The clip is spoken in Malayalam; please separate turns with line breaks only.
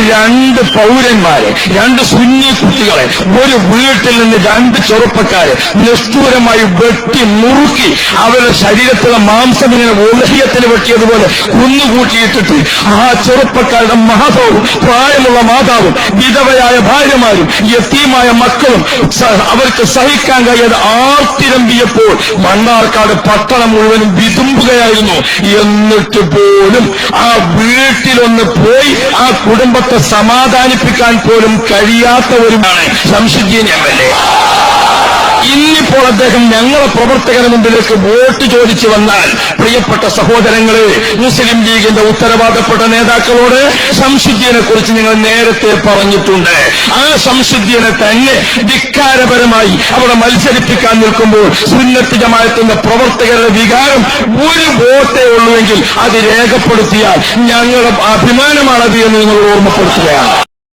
2 പൗരന്മാരെ, 2 സുന്നി കുട്ടികളെ ഒരു വീട്ടിൽ നിന്ന് 2 ചെറുപ്പക്കാരെ നിഷ്ഠൂരമായി വെട്ടി മുറുക്കി അവരുടെ ശരീരത്തിലെ മാംസം ഇങ്ങനെ ഉലഹ്യത്തിന് വെട്ടിയതുപോലെ കുന്നുകൂട്ടിയിട്ടിട്ട് ആ ചെറുപ്പക്കാരുടെ മാതാവും, പ്രായമുള്ള മാതാവും, വിധവയായ ഭാര്യമാരും, യതീമായ മക്കളും അവർക്ക് സഹിക്കാൻ കഴിയാതെ ആർത്തിരമ്പിയപ്പോൾ മണ്ണാർക്കാട് പട്ടണം മുഴുവനും വിതുമ്പുകയായിരുന്നു. എന്നിട്ട് പോലും ആ വീട്ടിലൊന്ന് പോയി ആ കുടുംബത്തെ സമാധാനിപ്പിക്കാൻ പോലും കഴിയാത്തവരുമാണ് ശംസുദ്ദീൻ MLA. ഇന്നിപ്പോൾ അദ്ദേഹം ഞങ്ങളെ പ്രവർത്തകരുടെ മുമ്പിലേക്ക് വോട്ട് ചോദിച്ചു വന്നാൽ, പ്രിയപ്പെട്ട സഹോദരങ്ങളെ, മുസ്ലിം ലീഗിന്റെ ഉത്തരവാദപ്പെട്ട നേതാക്കളോട് ശംസുദ്ദീനെ കുറിച്ച് ഞങ്ങൾ നേരത്തെ പറഞ്ഞിട്ടുണ്ട്. ആ ശംസുദ്ദീനെ തന്നെ ധിക്കാരപരമായി അവിടെ മത്സരിപ്പിക്കാൻ നിൽക്കുമ്പോൾ സുന്നത്ത് ജമാഅത്തിന്റെ പ്രവർത്തകരുടെ വികാരം ഒരു വോട്ടേ ഉള്ളുവെങ്കിൽ അത് രേഖപ്പെടുത്തിയാൽ ഞങ്ങളുടെ അഭിമാനമാണത് എന്ന് നിങ്ങൾ ഓർമ്മപ്പെടുത്തുകയാണ്.